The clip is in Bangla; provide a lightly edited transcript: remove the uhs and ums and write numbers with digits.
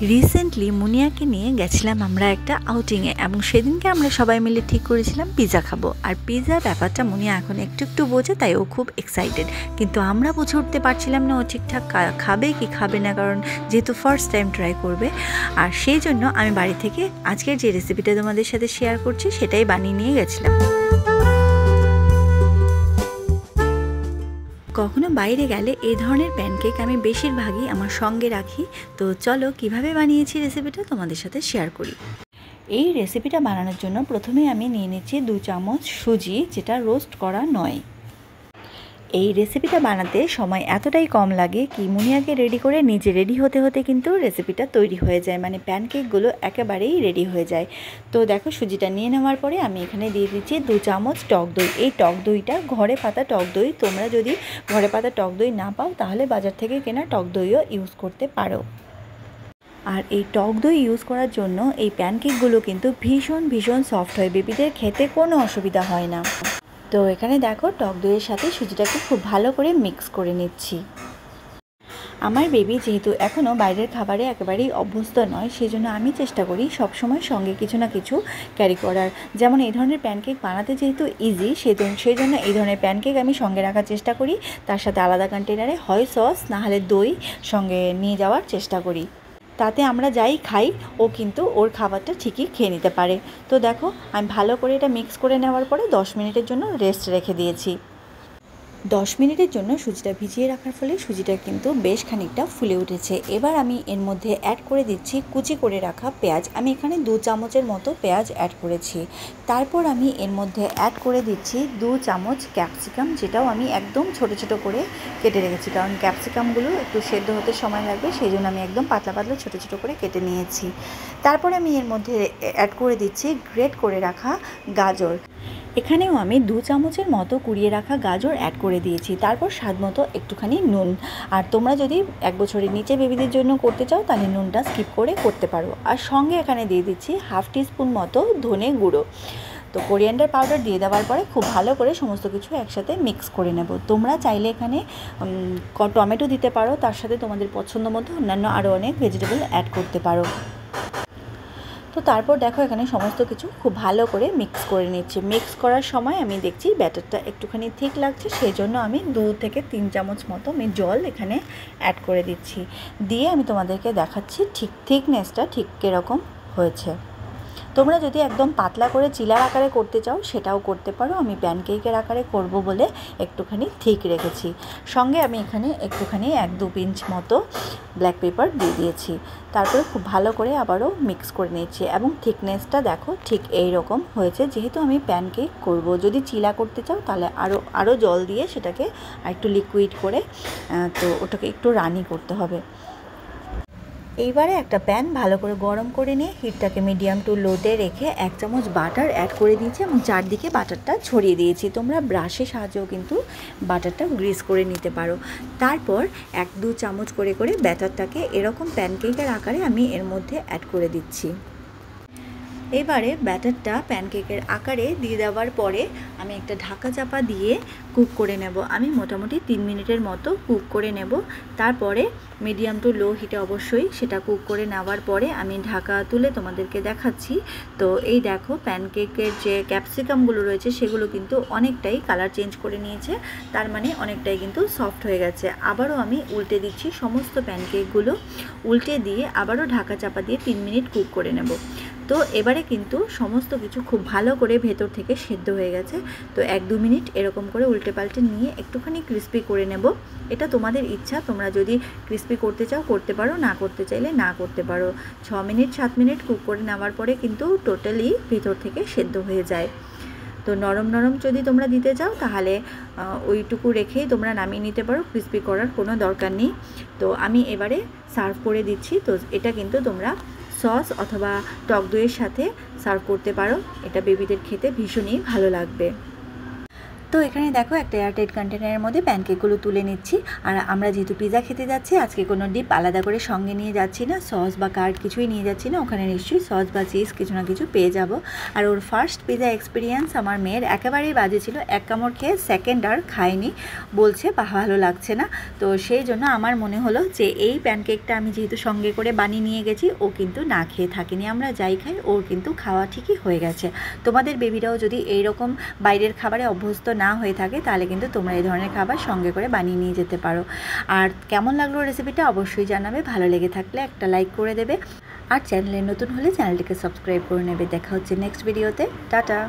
রিসেন্টলি মুনিয়াকে নিয়ে গেছিলাম আমরা একটা আউটিংয়ে এবং সেদিনকে আমরা সবাই মিলে ঠিক করেছিলাম পিৎজা খাবো। আর পিৎজার ব্যাপারটা মুনিয়া এখন একটু একটু বোঝে, তাই ও খুব এক্সাইটেড। কিন্তু আমরা বুঝে উঠতে পারছিলাম না ও ঠিকঠাক খাবে কি খাবে না, কারণ যেহেতু ফার্স্ট টাইম ট্রাই করবে। আর সেই জন্য আমি বাড়ি থেকে আজকের যে রেসিপিটা তোমাদের সাথে শেয়ার করছি সেটাই বানিয়ে নিয়ে গেছিলাম। কখনো বাইরে গেলে এই ধরনের প্যানকেক আমি বেশিরভাগই আমার সঙ্গে রাখি। তো চলো কিভাবে বানিয়েছি রেসিপিটা তোমাদের সাথে শেয়ার করি। এই রেসিপিটা বানানোর জন্য প্রথমে আমি নিয়ে নিচ্ছি 2 চামচ সুজি, যেটা রোস্ট করা নয়। এই রেসিপিটা বানাতে সময় এতটাই কম লাগে কি মুনিয়াকে রেডি করে নিজে রেডি হতে হতে কিন্তু রেসিপিটা তৈরি হয়ে যায়, মানে প্যানকেকগুলো একেবারেই রেডি হয়ে যায়। তো দেখো সুজিটা নিয়ে নেওয়ার পরে আমি এখানে দিয়ে দিচ্ছি 2 চামচ টক দই। এই টক দইটা ঘরে পাতা টক দই, তোমরা যদি ঘরে পাতা টক দই না পাও তাহলে বাজার থেকে কেনা টক দইও ইউজ করতে পারো। আর এই টক দই ইউজ করার জন্য এই প্যানকেকগুলো কিন্তু ভীষণ ভীষণ সফট হয়, বেবিদের খেতে কোনো অসুবিধা হয় না। তো এখানে দেখো টক দইয়ের সাথে সুজিটাকে খুব ভালো করে মিক্স করে নিচ্ছি। আমার বেবি যেহেতু এখনও বাইরের খাবারে একেবারেই অভ্যস্ত নয়, সেই জন্য আমি চেষ্টা করি সবসময় সঙ্গে কিছু না কিছু ক্যারি করার। যেমন এই ধরনের প্যানকেক বানাতে যেহেতু ইজি, সেই জন্য এই ধরনের প্যানকেক আমি সঙ্গে রাখার চেষ্টা করি। তার সাথে আলাদা কন্টেনারে হয় সস না হলে দই সঙ্গে নিয়ে যাওয়ার চেষ্টা করি, তাতে আমরা যাই খাই ও কিন্তু ওর খাবারটা ঠিকই খেয়ে নিতে পারে। তো দেখো আমি ভালো করে এটা মিক্স করে নেওয়ার পরে 10 মিনিটের জন্য রেস্ট রেখে দিয়েছি। 10 মিনিটের জন্য সুজিটা ভিজিয়ে রাখার ফলে সুজিটা কিন্তু বেশ খানিকটা ফুলে উঠেছে। এবার আমি এর মধ্যে অ্যাড করে দিচ্ছি কুচি করে রাখা পেঁয়াজ। আমি এখানে 2 চামচের মতো পেঁয়াজ অ্যাড করেছি। তারপর আমি এর মধ্যে অ্যাড করে দিচ্ছি 2 চামচ ক্যাপসিকাম, যেটাও আমি একদম ছোট ছোট করে কেটে রেখেছি, কারণ ক্যাপসিকামগুলো একটু সেদ্ধ হতে সময় লাগবে, সেই জন্য আমি একদম পাতলা পাতলা ছোট ছোট করে কেটে নিয়েছি। তারপরে আমি এর মধ্যে অ্যাড করে দিচ্ছি গ্রেট করে রাখা গাজর। এখানেও আমি 2 চামচের মতো কুড়িয়ে রাখা গাজর অ্যাড করে দিয়েছি। তারপর স্বাদ মতো একটুখানি নুন। আর তোমরা যদি 1 বছরের নিচে বেবিদের জন্য করতে চাও তাহলে নুনটা স্কিপ করে করতে পারো। আর সঙ্গে এখানে দিয়ে দিচ্ছি 1/2 টিস্পুন মতো ধনে গুঁড়ো। তো কোরিয়ান্ডার পাউডার দিয়ে দেওয়ার পরে খুব ভালো করে সমস্ত কিছু একসাথে মিক্স করে নেব। তোমরা চাইলে এখানে টমেটো দিতে পারো, তার সাথে তোমাদের পছন্দ মতো অন্যান্য আরও অনেক ভেজিটেবল অ্যাড করতে পারো। তো তারপর দেখো এখানে সমস্ত কিছু খুব ভালো করে মিক্স করে নিচ্ছি। মিক্স করার সময় আমি দেখছি ব্যাটারটা একটুখানি ঠিক লাগছে, সেই জন্য আমি 2 থেকে 3 চামচ মতো আমি জল এখানে অ্যাড করে দিচ্ছি। দিয়ে আমি তোমাদেরকে দেখাচ্ছি থিকনেসটা ঠিক কীরকম হয়েছে। তোমরা যদি একদম পাতলা করে চিলার আকারে করতে চাও সেটাও করতে পারো। আমি প্যানকেকের আকারে করব বলে একটুখানি ঠিক রেখেছি। সঙ্গে আমি এখানে একটুখানি 1-2 পিঞ্চ মতো ব্ল্যাক পেপার দিয়ে দিয়েছি। তারপরে খুব ভালো করে আবারও মিক্স করে নিয়েছি এবং থিকনেসটা দেখো ঠিক এই রকম হয়েছে। যেহেতু আমি প্যানকেক করব, যদি চিলা করতে চাও তাহলে আরও জল দিয়ে সেটাকে একটু লিকুইড করে তো ওটাকে একটু রানি করতে হবে। এইবারে একটা প্যান ভালো করে গরম করে নিয়ে হিটটাকে মিডিয়াম টু লোতে রেখে 1 চামচ বাটার অ্যাড করে দিয়েছি এবং চারদিকে বাটারটা ছড়িয়ে দিয়েছি। তোমরা ব্রাশের সাহায্যেও কিন্তু বাটারটা গ্রিস করে নিতে পারো। তারপর 1-2 চামচ করে করে ব্যাটারটাকে এরকম প্যানকেকের আকারে আমি এর মধ্যে অ্যাড করে দিচ্ছি। এবারে ব্যাটারটা প্যানকেকের আকারে দিয়ে দেওয়ার পরে আমি একটা ঢাকা চাপা দিয়ে কুক করে নেব। আমি মোটামুটি 3 মিনিটের মতো কুক করে নেব। তারপরে মিডিয়াম টু লো হিটে অবশ্যই সেটা কুক করে নেওয়ার পরে আমি ঢাকা তুলে তোমাদেরকে দেখাচ্ছি। তো এই দেখো প্যানকেকের যে ক্যাপসিকামগুলো রয়েছে সেগুলো কিন্তু অনেকটাই কালার চেঞ্জ করে নিয়েছে, তার মানে অনেকটাই কিন্তু সফট হয়ে গেছে। আবারও আমি উল্টে দিচ্ছি, সমস্ত প্যানকেকগুলো উল্টে দিয়ে আবারও ঢাকা চাপা দিয়ে 3 মিনিট কুক করে নেব। তো এবারে কিন্তু সমস্ত কিছু খুব ভালো করে ভেতর থেকে সেদ্ধ হয়ে গেছে। তো 1-2 মিনিট এরকম করে উল্টে পাল্টে নিয়ে একটুখানি ক্রিস্পি করে নেব। এটা তোমাদের ইচ্ছা, তোমরা যদি ক্রিস্পি করতে চাও করতে পারো, না করতে চাইলে না করতে পারো। 6 মিনিট 7 মিনিট কুক করে নেওয়ার পরে কিন্তু টোটালি ভেতর থেকে সেদ্ধ হয়ে যায়। তো নরম নরম যদি তোমরা দিতে চাও তাহলে ওইটুকু রেখেই তোমরা নামিয়ে নিতে পারো, ক্রিস্পি করার কোনো দরকার নেই। তো আমি এবারে সার্ভ করে দিচ্ছি। তো এটা কিন্তু তোমরা সস অথবা টক দইয়ের সাথে সার্ভ করতে পারো, এটা বেবিদের খেতে ভীষণই ভালো লাগবে। তো এখানে দেখো একটা এয়ারটাইট কন্টেনারের মধ্যে প্যানকেকগুলো তুলে নিচ্ছি। আর আমরা যেহেতু পিৎজা খেতে যাচ্ছি, আজকে কোনো ডিপ আলাদা করে সঙ্গে নিয়ে যাচ্ছি না, সস বা কার্ড কিছুই নিয়ে যাচ্ছি না। ওখানে নিশ্চয়ই সস বা চিজ কিছু না কিছু পেয়ে যাব। আর ওর ফার্স্ট পিৎজা এক্সপিরিয়েন্স আমার মেয়ের একেবারেই বাজে ছিল। এক কামড় খেয়ে সেকেন্ড আর খায়নি, বলছে ভালো লাগছে না। তো সেই জন্য আমার মনে হলো যে এই প্যানকেকটা আমি যেহেতু সঙ্গে করে বানিয়ে নিয়ে গেছি, ও কিন্তু না খেয়ে থাকেনি। আমরা যাই খাই ওর কিন্তু খাওয়া ঠিকই হয়ে গেছে। তোমাদের বেবিরাও যদি এইরকম বাইরের খাবারে অভ্যস্ত না হয়ে থাকে তাহলে কিন্তু তোমরা এই ধরনের খাবার সঙ্গে করে বানিয়ে নিয়ে যেতে পারো। আর কেমন লাগলো রেসিপিটা অবশ্যই জানাবে। ভালো লেগে থাকলে একটা লাইক করে দেবে, আর চ্যানেলে নতুন হলে চ্যানেলটিকে সাবস্ক্রাইব করে নেবে। দেখা হচ্ছে নেক্সট ভিডিওতে। টাটা।